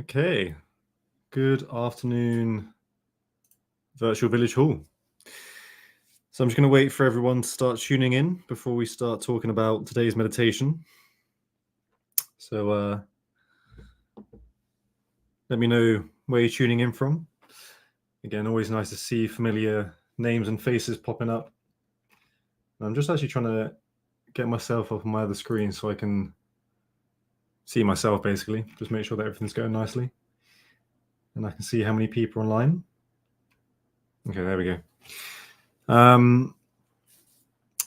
Okay, good afternoon, Virtual Village Hall. So I'm just going to wait for everyone to start tuning in before we start talking about today's meditation. So let me know where you're tuning in from. Again, always nice to see familiar names and faces popping up. And I'm just actually trying to get myself off my other screen so I can see myself, basically. Just make sure that everything's going nicely. And I can see how many people are online. Okay, there we go.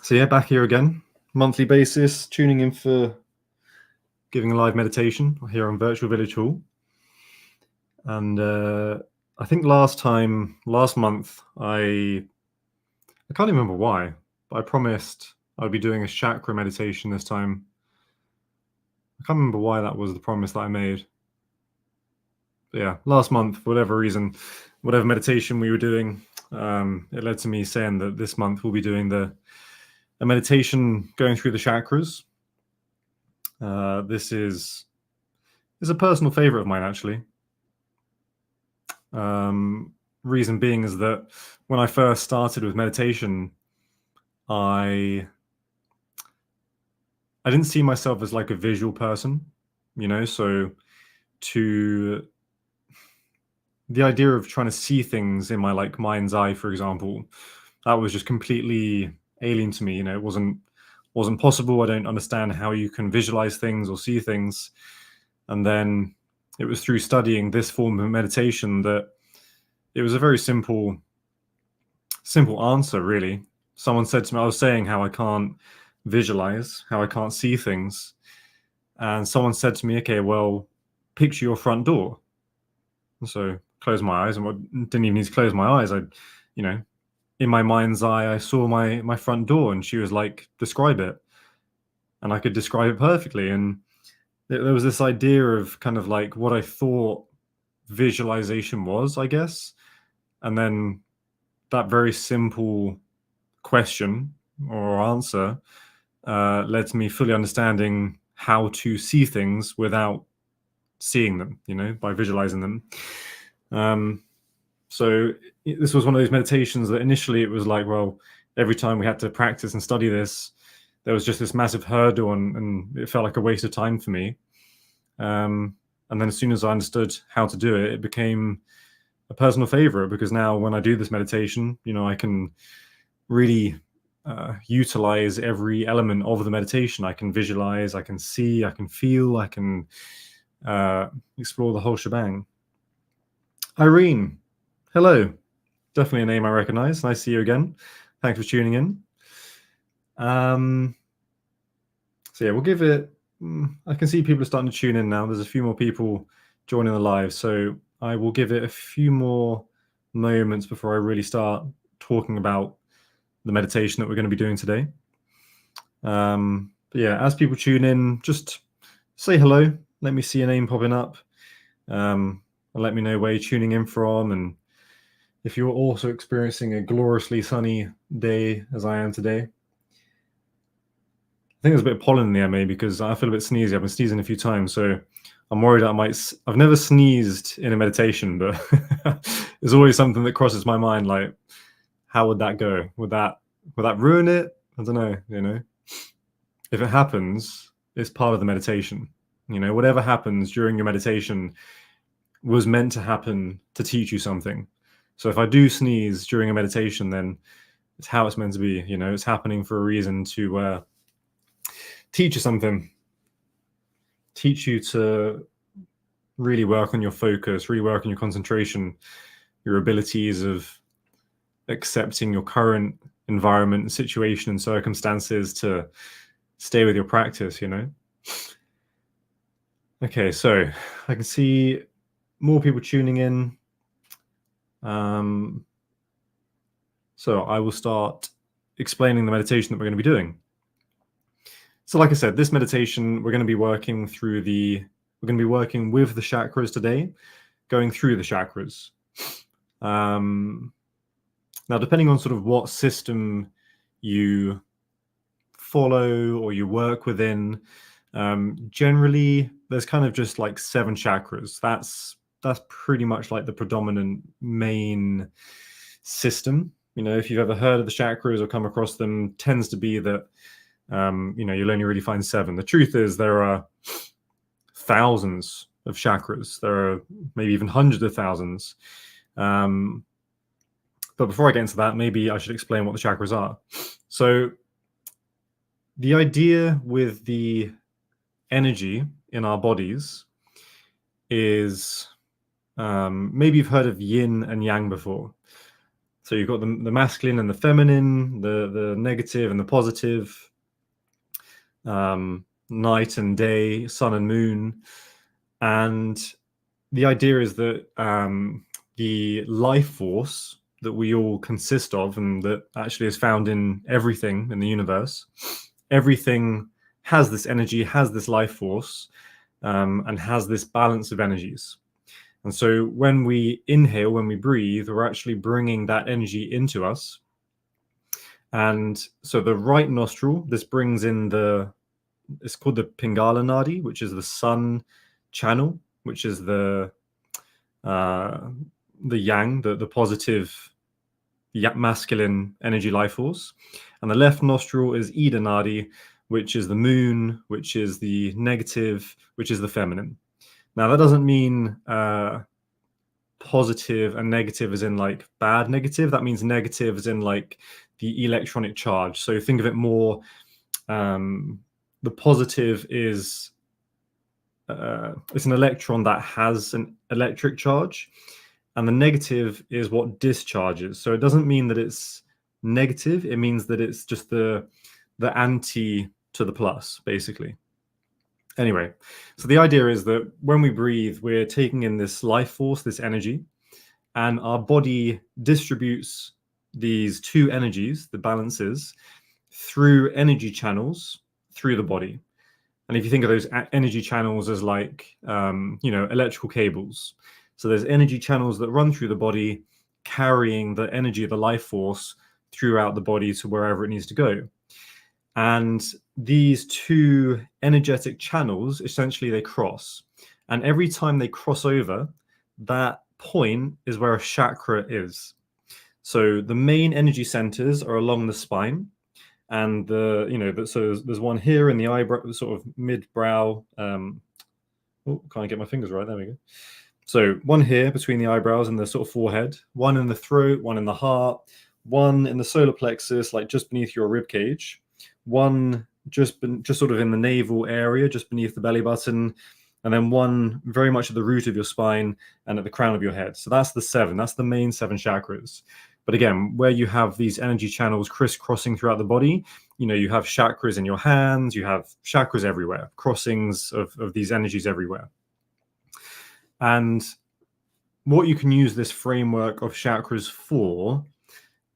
So yeah, back here again, monthly basis, tuning in for giving a live meditation here on Virtual Village Hall. And I think last month, I can't even remember why, but I promised I'd be doing a chakra meditation this time. I can't remember why that was the promise that I made. But yeah, last month, for whatever reason, whatever meditation we were doing, it led to me saying that this month we'll be doing a meditation going through the chakras. This is a personal favorite of mine, actually. Reason being is that when I first started with meditation, I didn't see myself as like a visual person, so to the idea of trying to see things in my like mind's eye, for example, that was just completely alien to me. It wasn't possible. I don't understand how you can visualize things or see things. And then it was through studying this form of meditation that it was a very simple answer, really. Someone said to me, I was saying how I can't visualize, how I can't see things. And someone said to me, okay, well, picture your front door. And so close my eyes, and I didn't even need to close my eyes. In my mind's eye, I saw my front door, and she was like, describe it. And I could describe it perfectly. And there was this idea of kind of like what I thought visualization was, I guess. And then that very simple question or answer led to me fully understanding how to see things without seeing them, by visualizing them. So this was one of those meditations that initially it was like, well, every time we had to practice and study this, there was just this massive hurdle and it felt like a waste of time for me. And then as soon as I understood how to do it, it became a personal favorite, because now when I do this meditation, I can really utilize every element of the meditation. I can visualize, I can see, I can feel, I can explore the whole shebang. Irene, hello. Definitely a name I recognize. Nice to see you again. Thanks for tuning in. So yeah, we'll give it, I can see people are starting to tune in now. There's a few more people joining the live, so I will give it a few more moments before I really start talking about the meditation that we're going to be doing today. But yeah, as people tune in, just say hello. Let me see your name popping up. And let me know where you're tuning in from, and if you're also experiencing a gloriously sunny day as I am today. I think there's a bit of pollen in the air, maybe, because I feel a bit sneezy. I've been sneezing a few times, so I'm worried I've never sneezed in a meditation, but there's always something that crosses my mind, like, how would that go? Would that ruin it? I don't know, If it happens, it's part of the meditation. Whatever happens during your meditation was meant to happen to teach you something. So if I do sneeze during a meditation, then it's how it's meant to be. It's happening for a reason to teach you something, teach you to really work on your focus, really work on your concentration, your abilities of accepting your current environment and situation and circumstances to stay with your practice, Okay, so I can see more people tuning in. So I will start explaining the meditation that we're going to be doing. So like I said, this meditation, we're going to be working with the chakras today, going through the chakras. Now, depending on sort of what system you follow or you work within, Generally, there's kind of just like 7 chakras. That's pretty much like the predominant main system. If you've ever heard of the chakras or come across them, tends to be that you'll only really find 7. The truth is there are thousands of chakras. There are maybe even hundreds of thousands. But before I get into that, maybe I should explain what the chakras are. So the idea with the energy in our bodies is, maybe you've heard of yin and yang before. So you've got the masculine and the feminine, the negative and the positive, night and day, sun and moon. And the idea is that the life force that we all consist of, and that actually is found in everything in the universe, everything has this energy, has this life force, and has this balance of energies. And so when we inhale, when we breathe, we're actually bringing that energy into us. And so the right nostril, this brings in it's called the Pingala Nadi, which is the sun channel, which is the yang, the positive masculine energy life force. And the left nostril is Ida Nadi, which is the moon, which is the negative, which is the feminine. Now, that doesn't mean positive and negative as in like bad negative. That means negative as in like the electronic charge. So think of it more, the positive is it's an electron that has an electric charge, and the negative is what discharges. So it doesn't mean that it's negative. It means that it's just the anti to the plus, basically. Anyway, so the idea is that when we breathe, we're taking in this life force, this energy, and our body distributes these 2 energies, the balances, through energy channels through the body. And if you think of those energy channels as like, electrical cables. So there's energy channels that run through the body, carrying the energy of the life force throughout the body to wherever it needs to go. And these 2 energetic channels, essentially, they cross. And every time they cross over, that point is where a chakra is. So the main energy centers are along the spine. And so there's one here in the eyebrow, sort of mid-brow. Can't get my fingers right. There we go. So one here between the eyebrows and the sort of forehead, one in the throat, one in the heart, one in the solar plexus, like just beneath your rib cage, one just sort of in the navel area, just beneath the belly button, and then one very much at the root of your spine and at the crown of your head. So that's the 7. That's the main 7 chakras. But again, where you have these energy channels crisscrossing throughout the body, you have chakras in your hands, you have chakras everywhere, crossings of these energies everywhere. And what you can use this framework of chakras for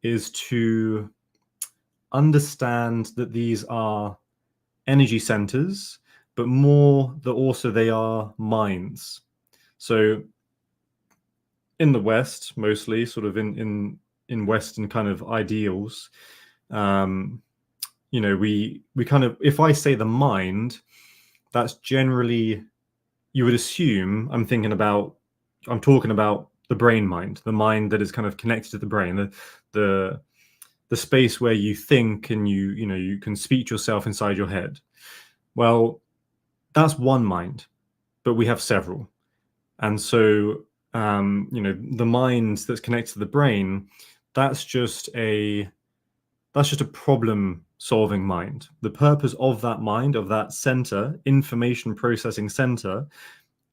is to understand that these are energy centers, but more that also they are minds. So in the West, mostly sort of in Western kind of ideals, we kind of, if I say the mind, that's generally, you would assume I'm talking about the brain mind, the mind that is kind of connected to the brain, the space where you think and you can speak to yourself inside your head. Well, that's one mind, but we have several. And so, the mind that's connected to the brain, that's just a problem-solving mind. The purpose of that mind, of that center, information processing center,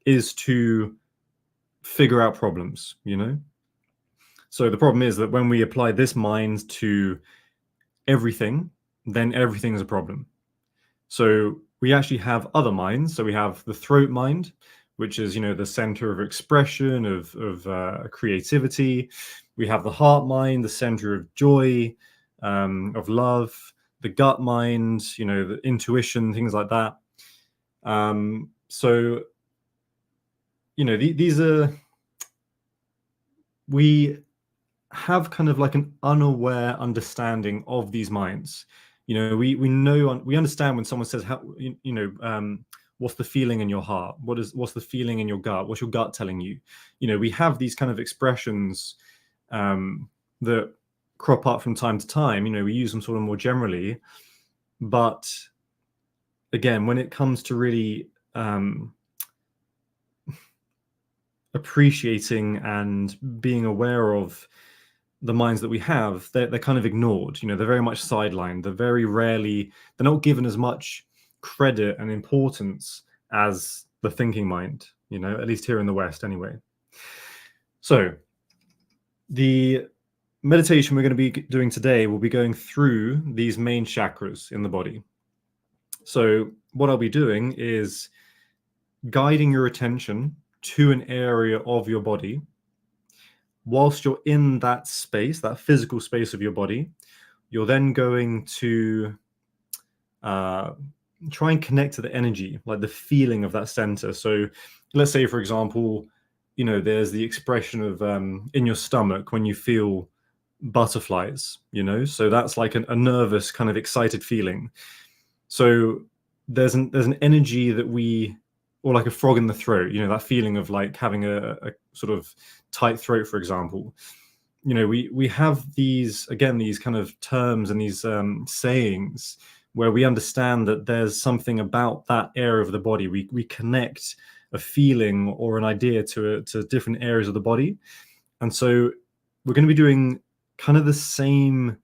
is to figure out problems, So the problem is that when we apply this mind to everything, then everything is a problem. So we actually have other minds. So we have the throat mind, which is, the center of expression, of creativity. We have the heart mind, the center of joy, of love, the gut mind, the intuition, things like that. So, these are, we have kind of like an unaware understanding of these minds. We know, we understand when someone says, how, what's the feeling in your heart? What's the feeling in your gut? What's your gut telling you? We have these kind of expressions that crop up from time to time. We use them sort of more generally, but again, when it comes to really appreciating and being aware of the minds that we have, they're kind of ignored. They're very much sidelined. They're not given as much credit and importance as the thinking mind, at least here in the West anyway. So the meditation we're going to be doing today will be going through these main chakras in the body. So what I'll be doing is guiding your attention to an area of your body. Whilst you're in that space, that physical space of your body, you're then going to try and connect to the energy, like the feeling of that center. So let's say, for example, there's the expression of in your stomach when you feel butterflies, so that's like a nervous kind of excited feeling. So there's an energy that or like a frog in the throat, that feeling of like having a sort of tight throat, for example. We have these kind of terms and these sayings where we understand that there's something about that area of the body. We connect a feeling or an idea to different areas of the body. And so we're going to be doing kind of the same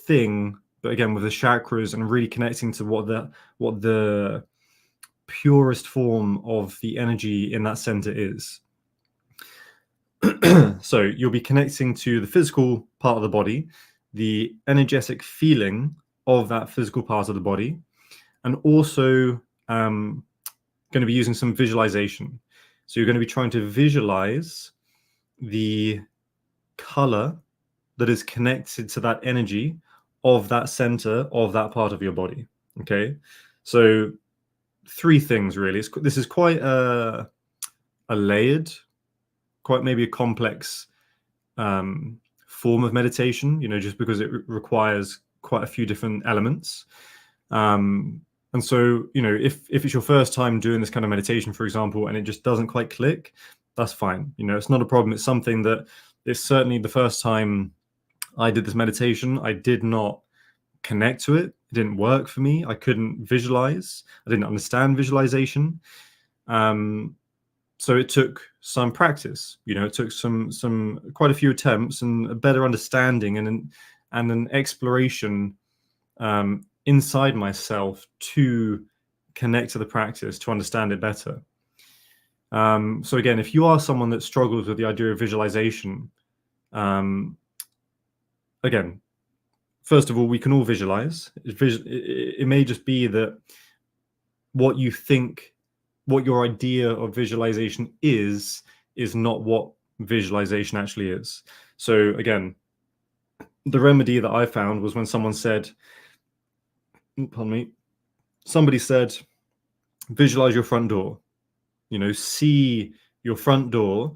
thing, but again with the chakras, and really connecting to what the purest form of the energy in that center is. So you'll be connecting to the physical part of the body, the energetic feeling of that physical part of the body, and also going to be using some visualization. So you're going to be trying to visualize the color that is connected to that energy of that center of that part of your body. Okay, so 3 things really. This is quite a layered, quite maybe a complex form of meditation, just because it requires quite a few different elements. And so, if it's your first time doing this kind of meditation, for example, and it just doesn't quite click, that's fine. It's not a problem. It's something that it's certainly the first time I did this meditation, I did not connect to it. It didn't work for me. I couldn't visualize. I didn't understand visualization. So it took some practice. It took some quite a few attempts and a better understanding and an exploration inside myself to connect to the practice, to understand it better. So again, if you are someone that struggles with the idea of visualization, again, first of all, we can all visualize. It may just be that what you think, what your idea of visualization is not what visualization actually is. So again, the remedy that I found was when someone said, pardon me, somebody said, visualize your front door, see your front door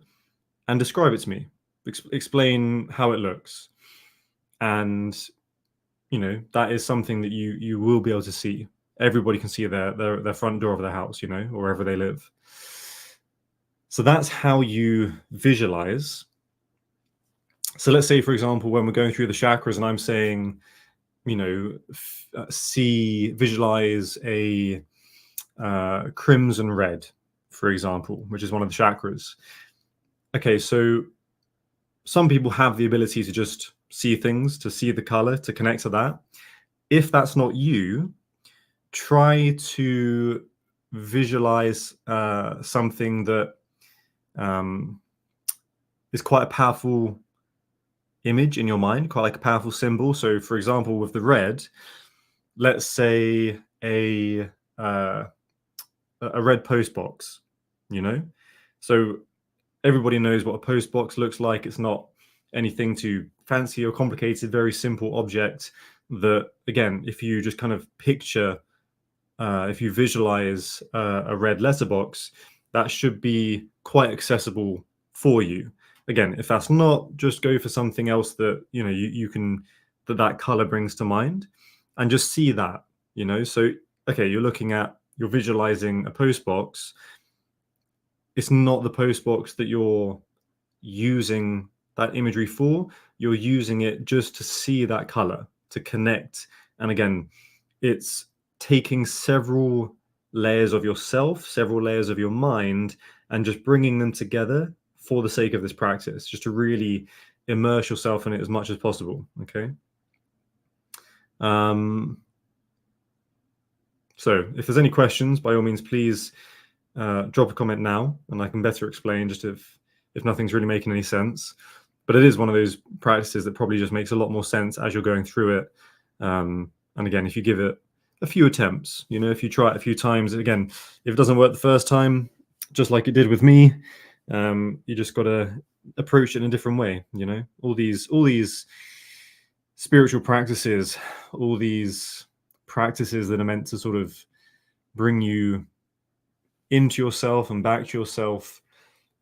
and describe it to me. Explain how it looks. And that is something that you will be able to see. Everybody can see their front door of their house, or wherever they live. So that's how you visualize. So let's say, for example, when we're going through the chakras and I'm saying, visualize a crimson red, for example, which is one of the chakras. Okay, so some people have the ability to just see things, to see the color, to connect to that. If that's not you, try to visualize something that is quite a powerful image in your mind, quite like a powerful symbol. So for example, with the red, let's say a red post box, so everybody knows what a post box looks like. It's not anything too fancy or complicated, very simple object that, again, if you just kind of picture, if you visualize a red letterbox, that should be quite accessible for you. Again, if that's not, just go for something else that you can that color brings to mind. and just see that, So, okay, you're visualizing a post box. It's not the post box that you're using that imagery for. You're using it just to see that color, to connect. And again, it's taking several layers of yourself, several layers of your mind, and just bringing them together for the sake of this practice, just to really immerse yourself in it as much as possible. Okay. So if there's any questions, by all means, please drop a comment now, and I can better explain just if nothing's really making any sense. But it is one of those practices that probably just makes a lot more sense as you're going through it. And again, if you give it a few attempts, if you try it a few times, again, if it doesn't work the first time, just like it did with me, you just got to approach it in a different way. All these spiritual practices, all these practices that are meant to sort of bring you into yourself and back to yourself,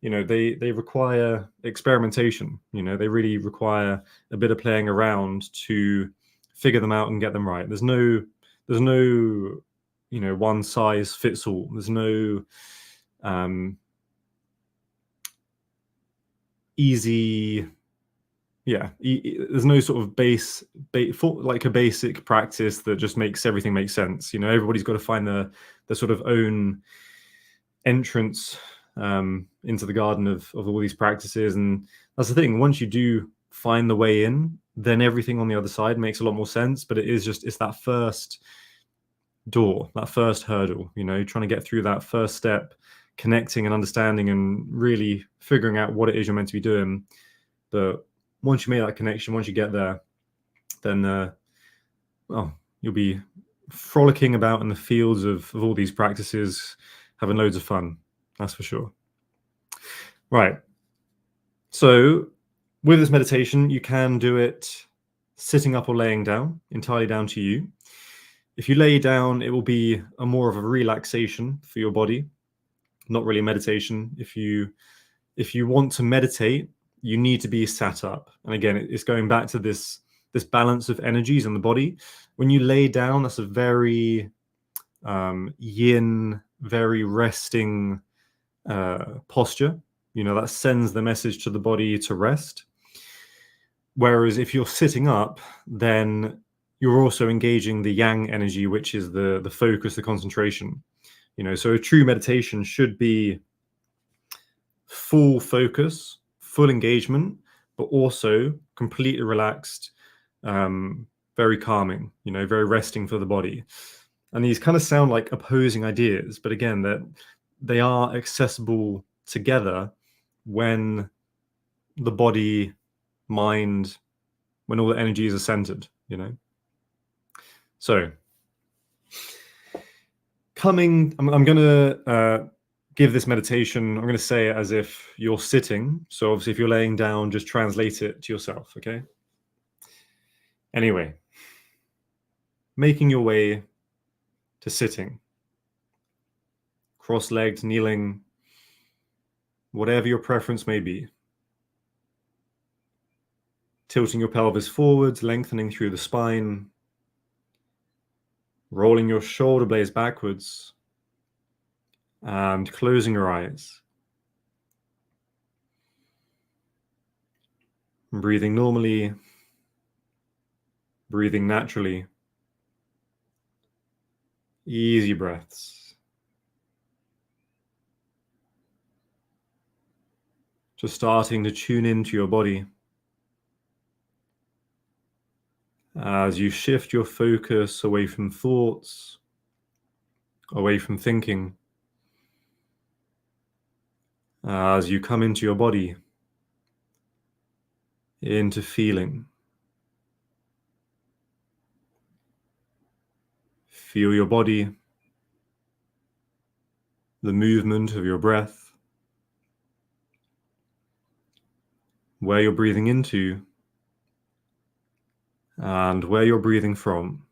they require experimentation. They really require a bit of playing around to figure them out and get them right. There's no one size fits all. There's no easy there's no sort of like a basic practice that just makes everything make sense. Everybody's got to find the sort of own entrance into the garden of all these practices. And that's the thing, once you do find the way in, then everything on the other side makes a lot more sense. But it's that first door, that first hurdle, trying to get through that first step, connecting and understanding and really figuring out what it is you're meant to be doing. But once you make that connection, once you get there, then you'll be frolicking about in the fields of all these practices, having loads of fun. That's for sure. Right. So with this meditation, you can do it sitting up or laying down, entirely down to you. If you lay down, it will be more of a relaxation for your body, not really a meditation. If you want to meditate, you need to be sat up. And again, it's going back to this balance of energies in the body. When you lay down, that's a very yin, very resting posture. That sends the message to the body to rest. Whereas if you're sitting up, then you're also engaging the yang energy, which is the focus, the concentration. So a true meditation should be full focus, full engagement, but also completely relaxed, very calming, very resting for the body. And these kind of sound like opposing ideas, but again, that they are accessible together when the body, mind, when all the energies are centered, So I'm going to give this meditation, I'm going to say it as if you're sitting. So obviously if you're laying down, just translate it to yourself, okay? Anyway, making your way to sitting, cross-legged, kneeling, whatever your preference may be. Tilting your pelvis forwards, lengthening through the spine, rolling your shoulder blades backwards, and closing your eyes. Breathing normally, breathing naturally. Easy breaths. Just starting to tune into your body as you shift your focus away from thoughts, away from thinking, as you come into your body, into feeling. Feel your body, the movement of your breath, where you're breathing into, and where you're breathing from.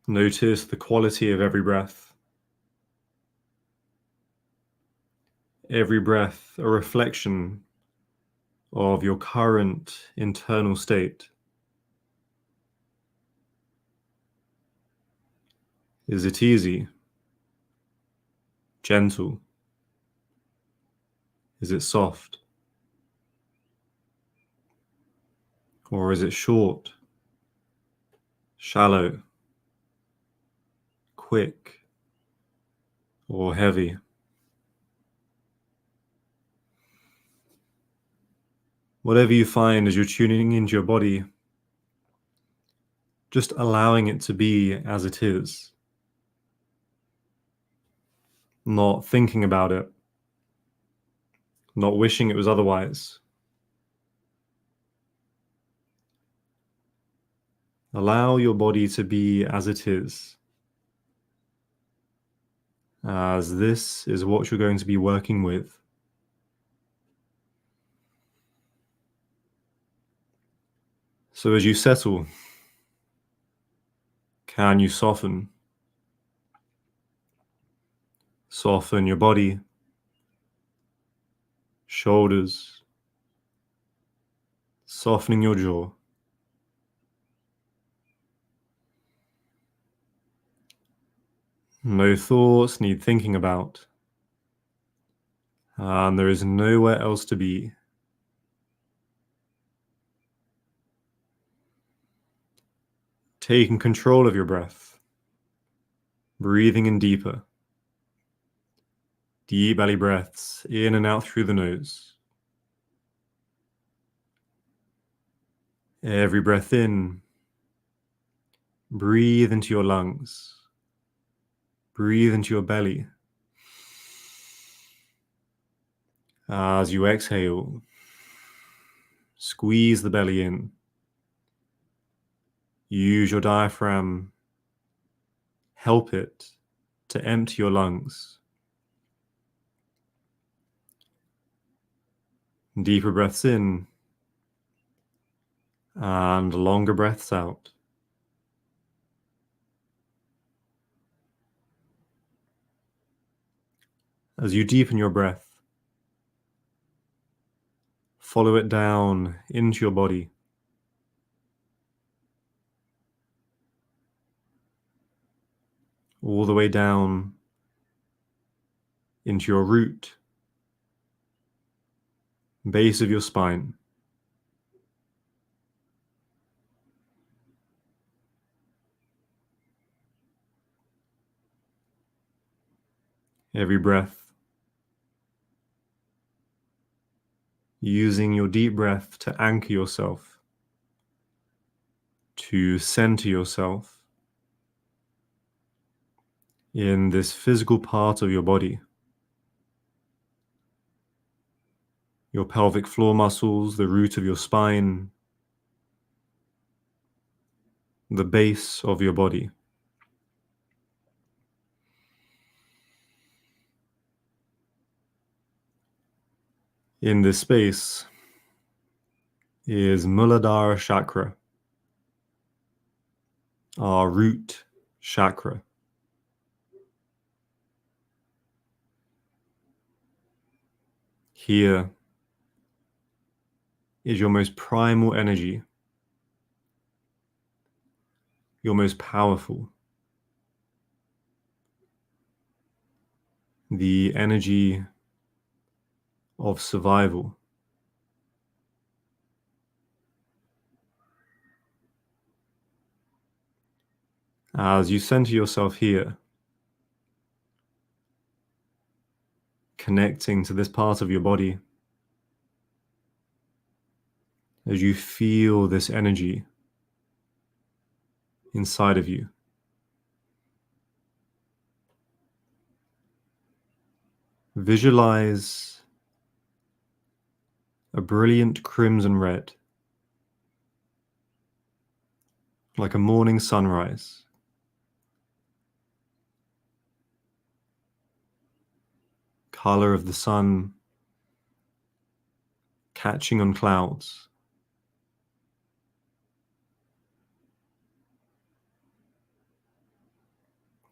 Notice the quality of every breath. Every breath a reflection of your current internal state. Is it easy? Gentle? Is it soft? Or is it short? Shallow? Quick? Or heavy? Whatever you find as you're tuning into your body, just allowing it to be as it is. Not thinking about it. Not wishing it was otherwise. Allow your body to be as it is, as this is what you're going to be working with. So as you settle, can you soften? Soften your body, shoulders, softening your jaw. No thoughts need thinking about, and there is nowhere else to be. Taking control of your breath, breathing in deeper. Deep belly breaths in and out through the nose. Every breath in, breathe into your lungs. Breathe into your belly. As you exhale, squeeze the belly in. Use your diaphragm. Help it to empty your lungs. Deeper breaths in and longer breaths out. As you deepen your breath, follow it down into your body. All the way down into your root, base of your spine. Every breath, using your deep breath to anchor yourself, to center yourself in this physical part of your body. Your pelvic floor muscles, the root of your spine, the base of your body. In this space is Muladhara chakra, our root chakra. Here is your most primal energy, your most powerful, the energy of survival. As you center yourself here, connecting to this part of your body, as you feel this energy inside of you, visualize a brilliant crimson red, like a morning sunrise. Color of the sun catching on clouds.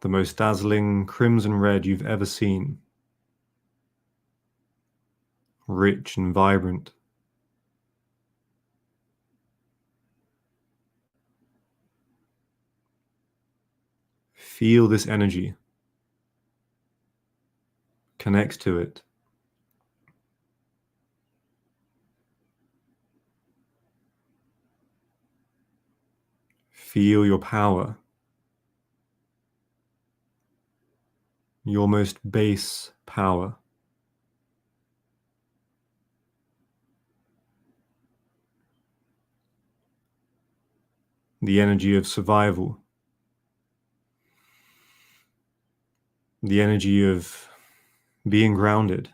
The most dazzling crimson red you've ever seen. Rich and vibrant. Feel this energy. Connect to it. Feel your power. Your most base power. The energy of survival. The energy of being grounded.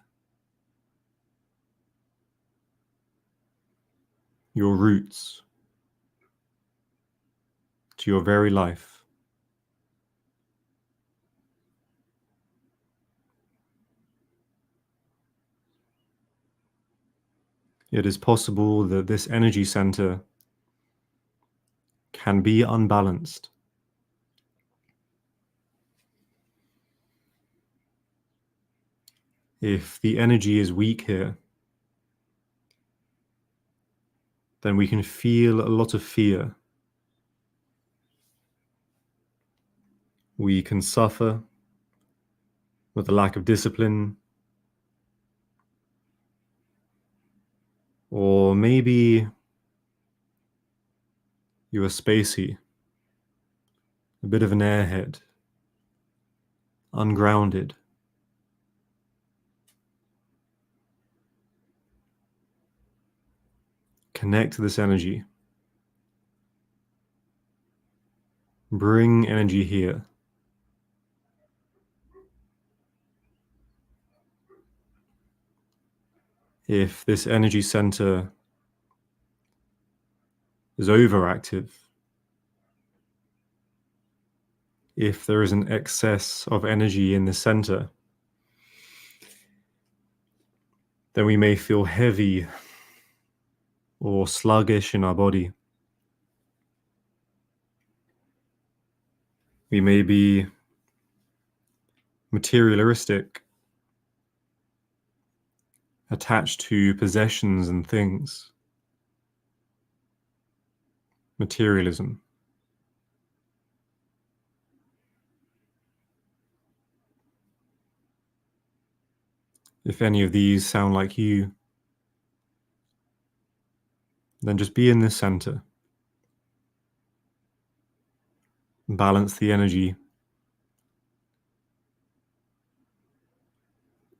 Your roots to your very life. It is possible that this energy center can be unbalanced. If the energy is weak here, then we can feel a lot of fear. We can suffer with a lack of discipline, or maybe you are spacey, a bit of an airhead, ungrounded. Connect to this energy. Bring energy here. If this energy center is overactive, if there is an excess of energy in the center, then we may feel heavy or sluggish in our body. We may be materialistic, attached to possessions and things. Materialism. If any of these sound like you, then just be in this center. Balance the energy.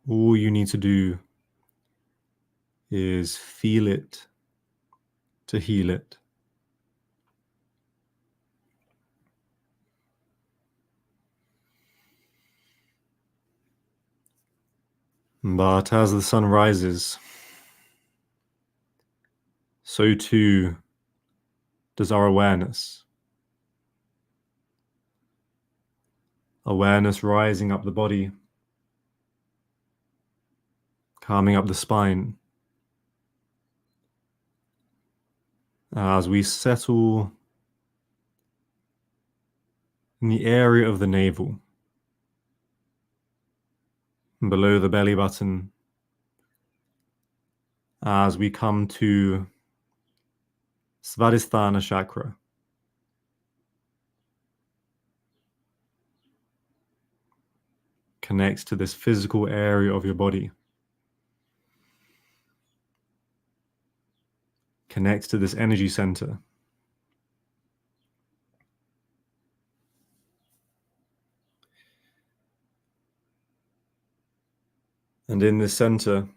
All you need to do is feel it to heal it. But as the sun rises, so too does our awareness. Awareness rising up the body, calming up the spine. As we settle in the area of the navel, below the belly button, as we come to Svadhisthana chakra. Connects to this physical area of your body. Connects to this energy center. And in this center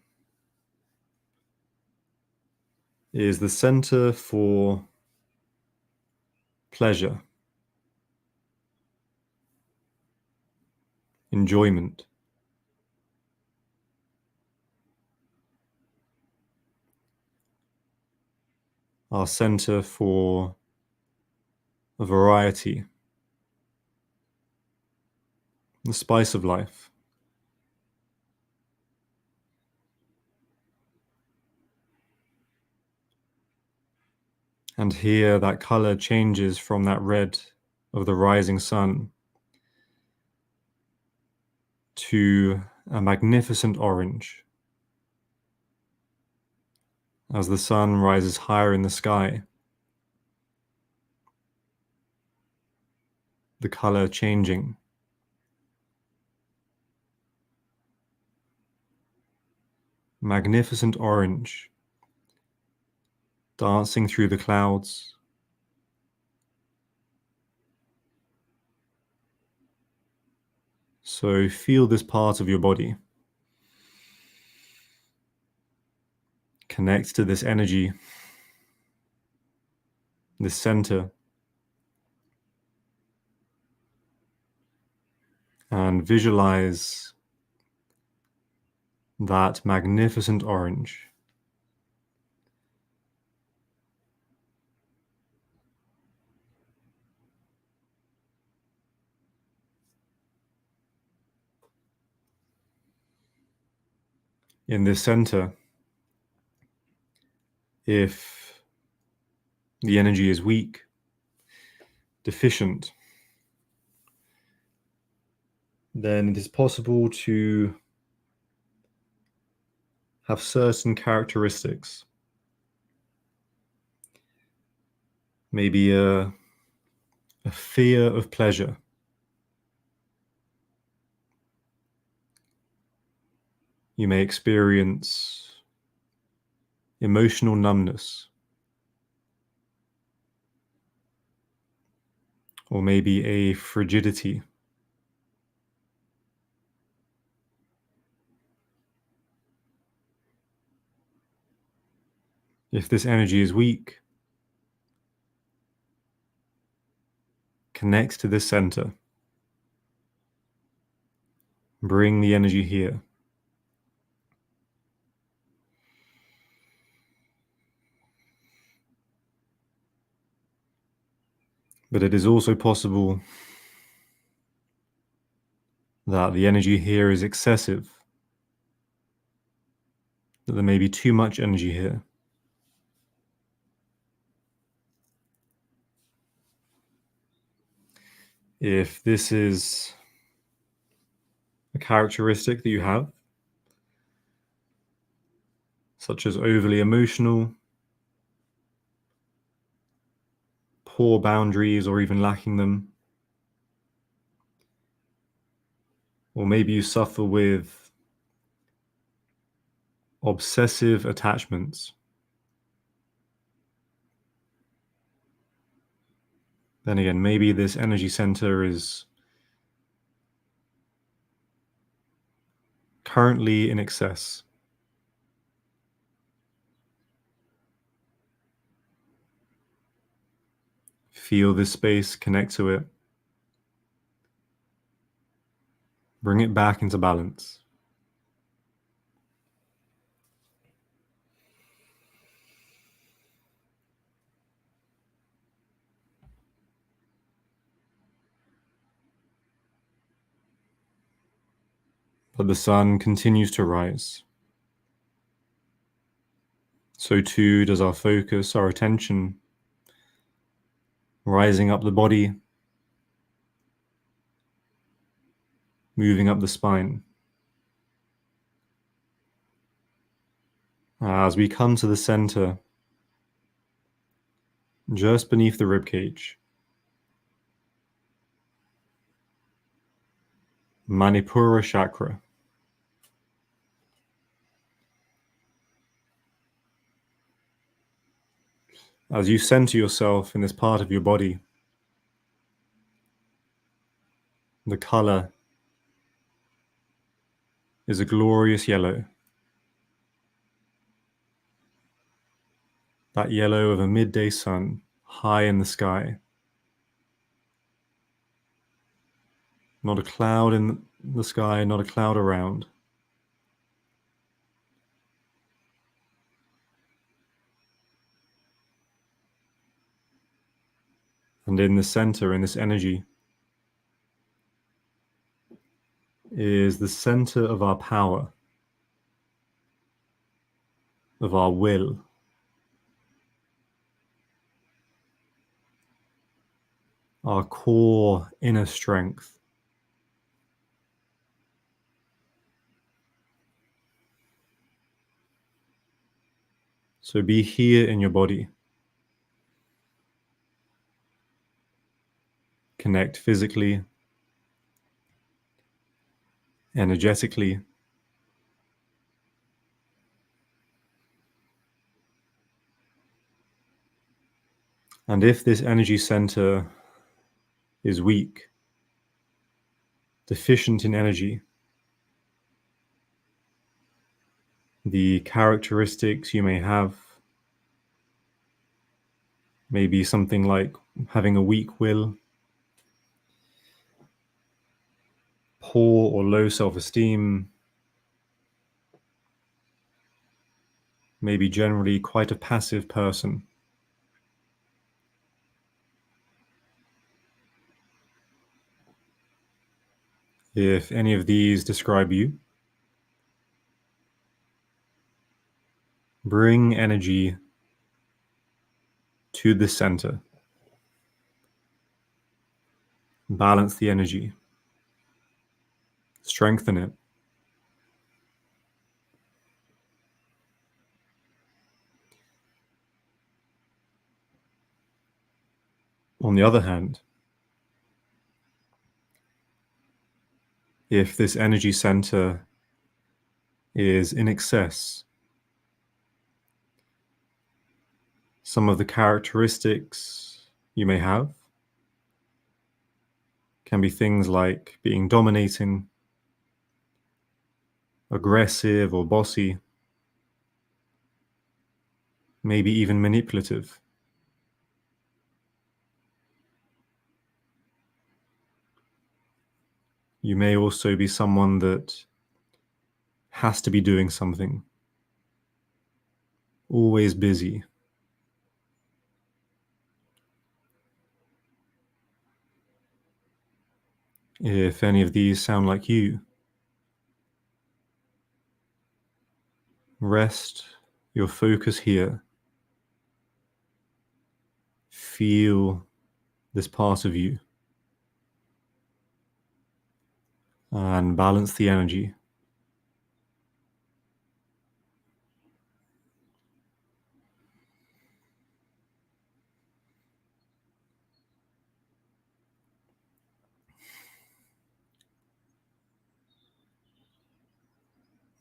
is the center for pleasure, enjoyment. Our center for variety, the spice of life. And here that color changes from that red of the rising sun to a magnificent orange as the sun rises higher in the sky. the color changing. Magnificent orange, dancing through the clouds. So feel this part of your body. Connect to this energy, this center, and visualize that magnificent orange. In this center, if the energy is weak, deficient, then it is possible to have certain characteristics. Maybe a fear of pleasure. You may experience emotional numbness, or maybe a frigidity. If this energy is weak, connect to this center. Bring the energy here. But it is also possible that the energy here is excessive, that there may be too much energy here. If this is a characteristic that you have, such as overly emotional, poor boundaries, or even lacking them, or maybe you suffer with obsessive attachments, then again, maybe this energy center is currently in excess. Feel this space, connect to it. Bring it back into balance. But the sun continues to rise. So too does our focus, our attention, rising up the body, moving up the spine. As we come to the center, just beneath the ribcage, Manipura chakra. As you center yourself in this part of your body, the color is a glorious yellow. That yellow of a midday sun high in the sky. Not a cloud in the sky, not a cloud around. And in the center, in this energy, is the center of our power, of our will, our core inner strength. So be here in your body. connect physically, energetically. And if this energy center is weak, deficient in energy, the characteristics you may have may be something like having a weak will, poor or low self-esteem, maybe generally quite a passive person. If any of these describe you, bring energy to the center. Balance the energy. Strengthen it. On the other hand, if this energy center is in excess, some of the characteristics you may have can be things like being dominating, aggressive or bossy, maybe even manipulative. You may also be someone that has to be doing something, always busy. If any of these sound like you, rest your focus here. Feel this part of you and balance the energy.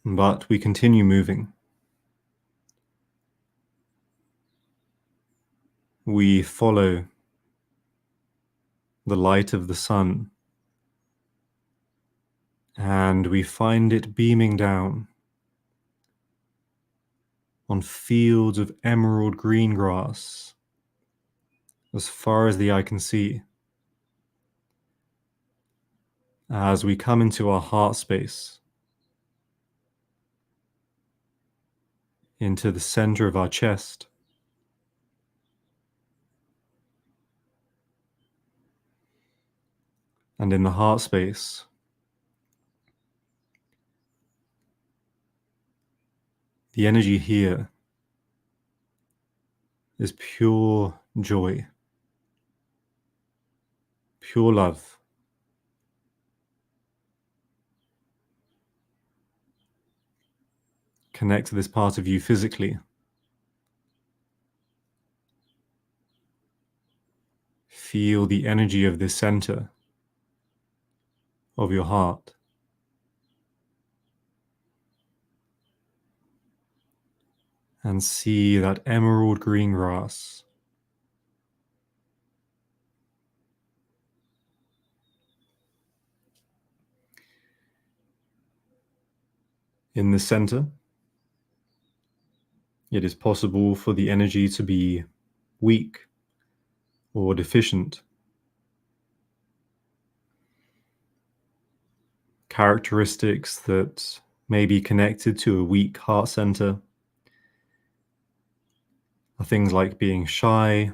But we continue moving. We follow the light of the sun, and we find it beaming down on fields of emerald green grass as far as the eye can see. As we come into our heart space, into the center of our chest, and in the heart space, the energy here is pure joy, pure love. Connect to this part of you physically. Feel the energy of this center of your heart. And see that emerald green grass. In the center, it is possible for the energy to be weak or deficient. Characteristics that may be connected to a weak heart center are things like being shy,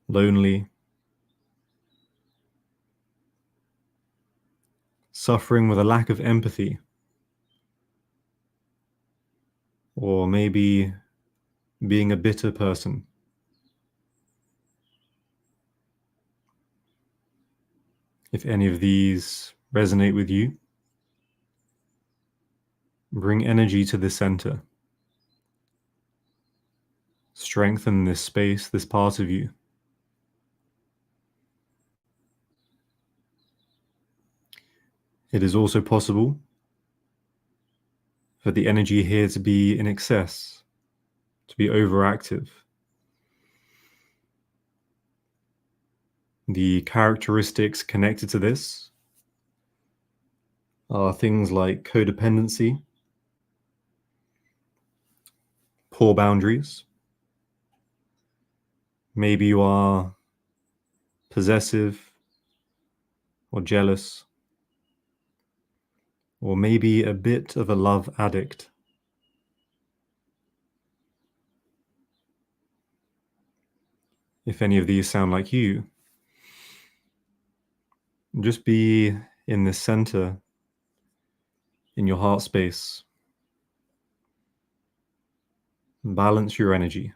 lonely, suffering with a lack of empathy, or maybe being a bitter person. If any of these resonate with you, bring energy to the center. Strengthen this space, this part of you. It is also possible for the energy here to be in excess, to be overactive. The characteristics connected to this are things like codependency, poor boundaries. Maybe you are possessive or jealous, or maybe a bit of a love addict. If any of these sound like you, just be in the center, in your heart space. Balance your energy.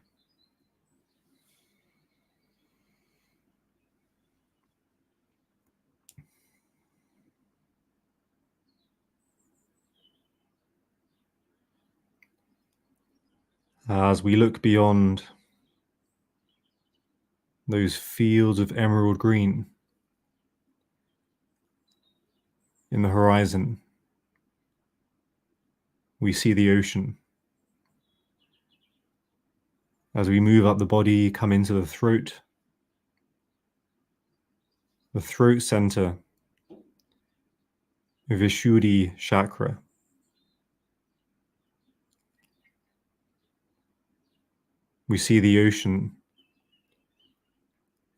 As we look beyond those fields of emerald green in the horizon, we see the ocean. As we move up the body, come into the throat center, Vishuddhi chakra. We see the ocean,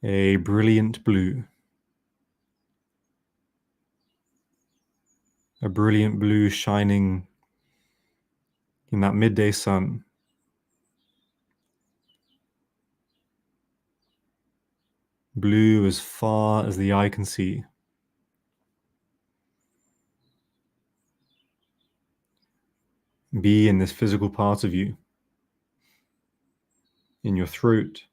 a brilliant blue. A brilliant blue shining in that midday sun. Blue as far as the eye can see. Be in this physical part of you, in your throat,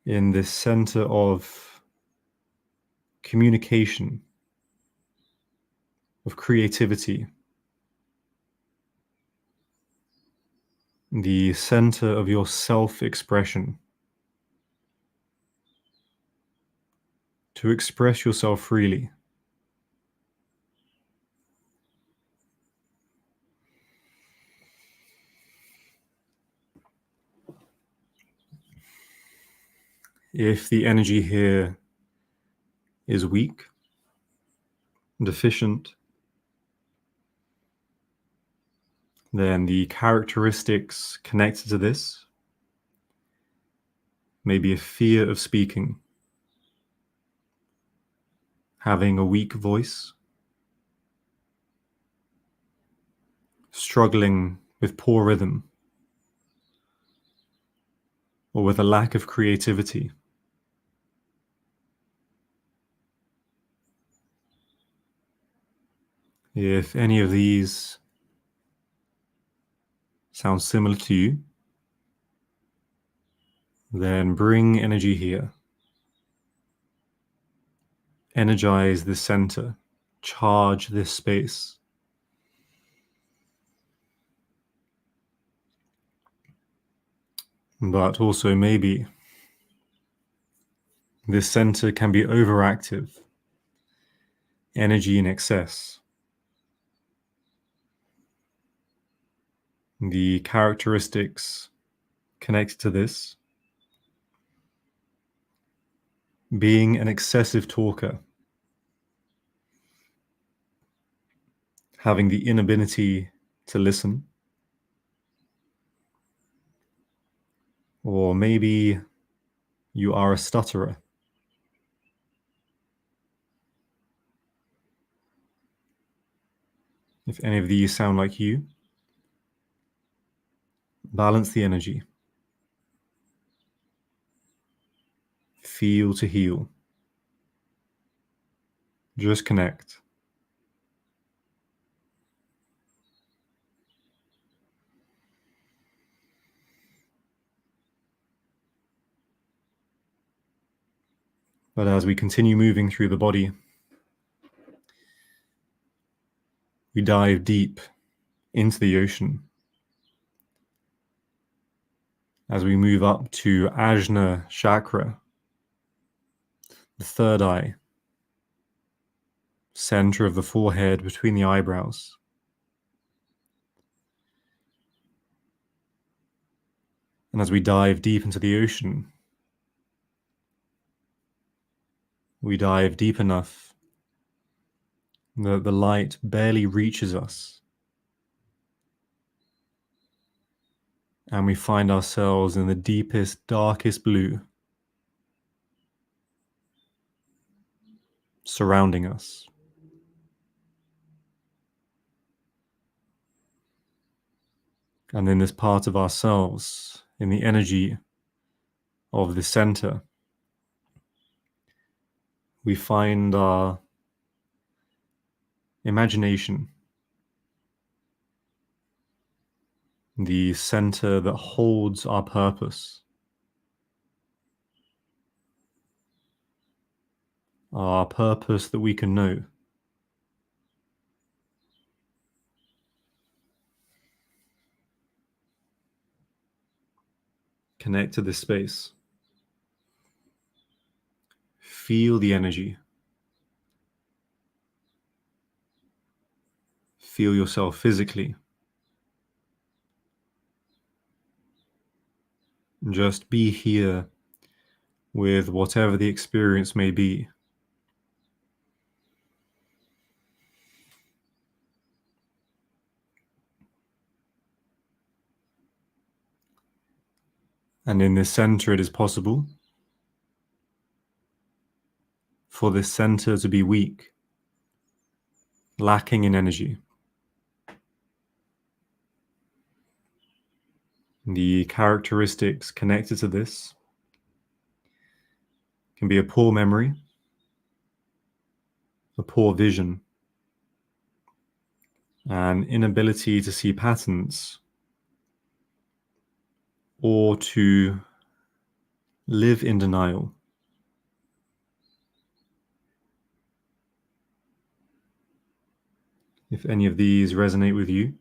in this center of communication, of creativity, the center of your self-expression. To express yourself freely. If the energy here is weak, deficient, then the characteristics connected to this may be a fear of speaking, having a weak voice, struggling with poor rhythm, or with a lack of creativity. If any of these sound similar to you, then bring energy here. Energize this center, charge this space. But also maybe this center can be overactive, energy in excess. The characteristics connected to this: being an excessive talker, having the inability to listen, or maybe you are a stutterer. If any of these sound like you, balance the energy. Feel to heal. Just connect. But as we continue moving through the body, we dive deep into the ocean. As we move up to Ajna chakra, the third eye, center of the forehead between the eyebrows. And as we dive deep into the ocean, we dive deep enough that the light barely reaches us. And we find ourselves in the deepest, darkest blue, surrounding us. And in this part of ourselves, in the energy of the center, we find our imagination, the center that holds our purpose, that we can know. Connect to this space. Feel the energy. Feel yourself physically. Just be here with whatever the experience may be. And in this center, it is possible for this center to be weak, lacking in energy. The characteristics connected to this can be a poor memory, a poor vision, an inability to see patterns, or to live in denial. If any of these resonate with you,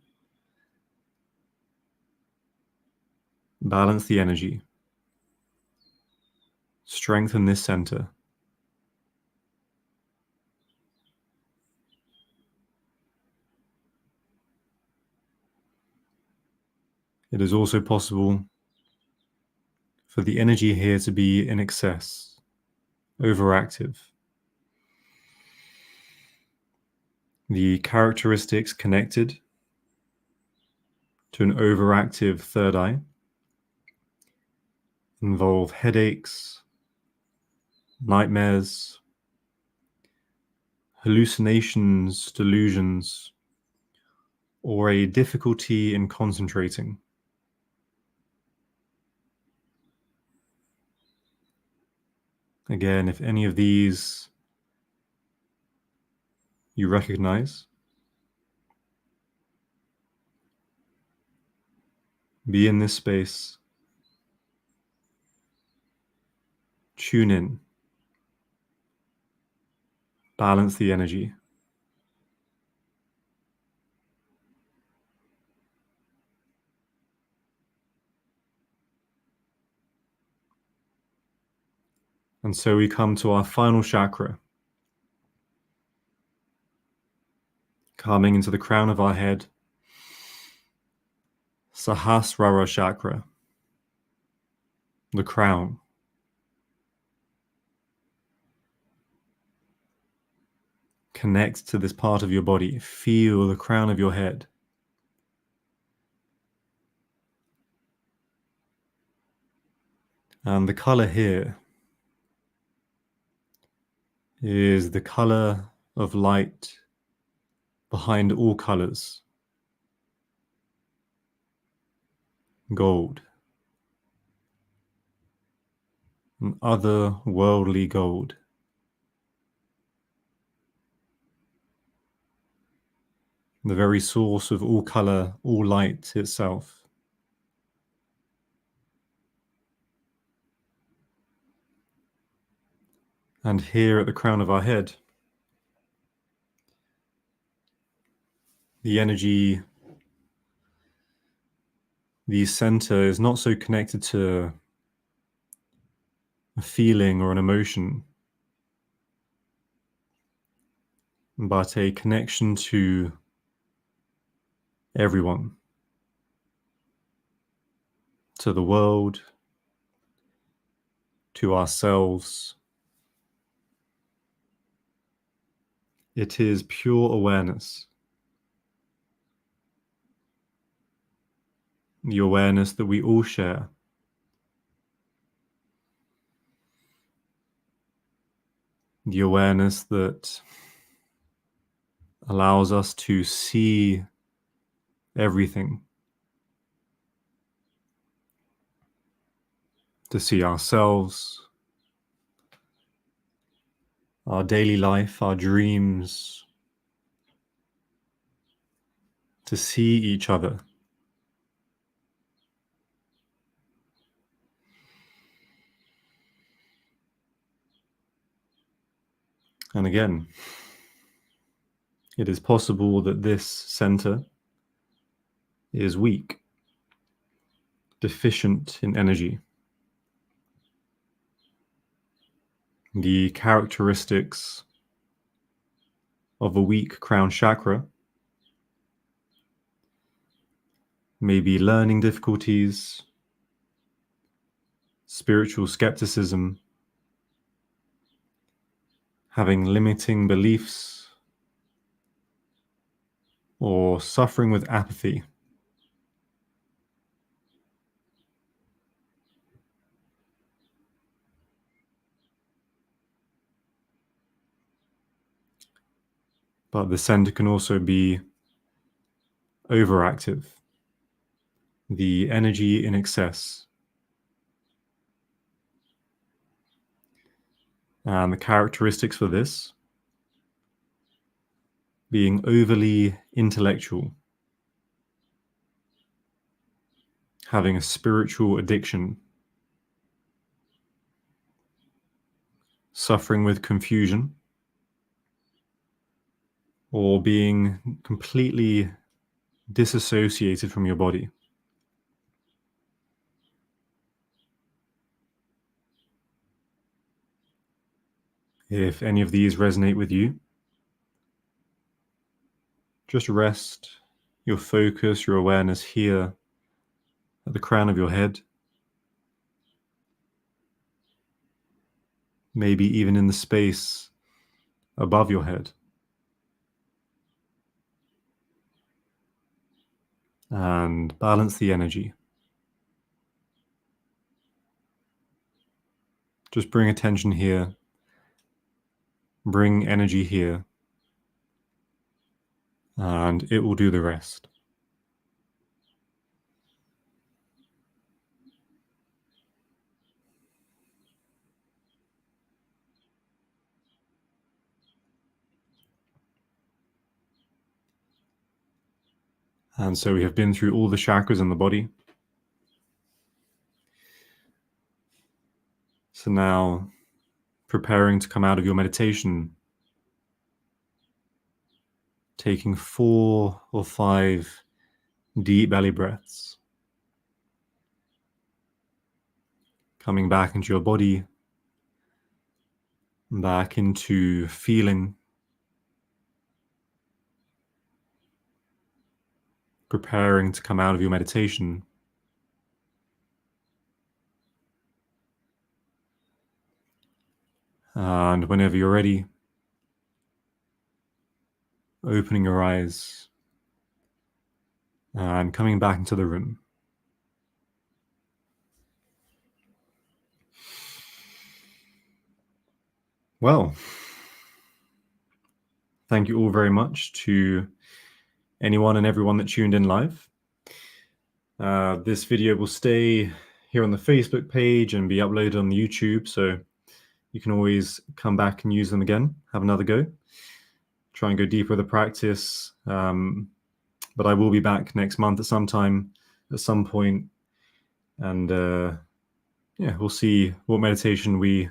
balance the energy. Strengthen this center. It is also possible for the energy here to be in excess, overactive. The characteristics connected to an overactive third eye involve headaches, nightmares, hallucinations, delusions, or a difficulty in concentrating. Again, if any of these you recognize, be in this space, tune in, balance the energy. And so we come to our final chakra, coming into the crown of our head, Sahasrara chakra, the crown. Connect to this part of your body. Feel the crown of your head. And the color here is the color of light behind all colors. Gold. An otherworldly gold. The very source of all color, all light itself. And here at the crown of our head, the energy, the center is not so connected to a feeling or an emotion. but a connection to everyone, to the world, to ourselves. It is pure awareness. The awareness that we all share. The awareness that allows us to see everything, to see ourselves, our daily life, our dreams, to see each other. And again, it is possible that this center is weak, deficient in energy. The characteristics of a weak crown chakra may be learning difficulties, spiritual skepticism, having limiting beliefs, or suffering with apathy. But the center can also be overactive, the energy in excess. And the characteristics for this being overly intellectual, having a spiritual addiction, suffering with confusion, or being completely disassociated from your body. If any of these resonate with you, just rest your focus, your awareness here at the crown of your head, maybe even in the space above your head. And balance the energy. Just bring attention here, bring energy here, and it will do the rest. And so we have been through all the chakras in the body. So now, preparing to come out of your meditation, taking 4 or 5 deep belly breaths, coming back into your body, back into feeling, preparing to come out of your meditation. And whenever you're ready, opening your eyes and coming back into the room. Well, thank you all very much to anyone and everyone that tuned in live. This video will stay here on the Facebook page and be uploaded on YouTube, so you can always come back and use them again, have another go, try and go deeper with the practice. But I will be back next month at some point, and we'll see what meditation we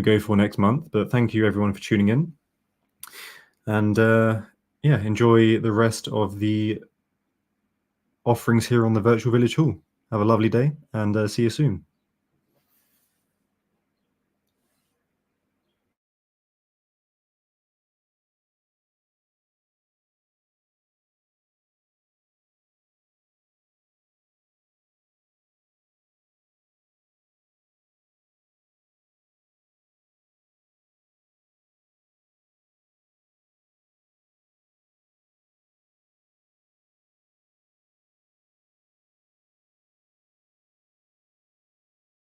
go for next month. But thank you everyone for tuning in, and enjoy the rest of the offerings here on the Virtual Village Hall. Have a lovely day, and see you soon.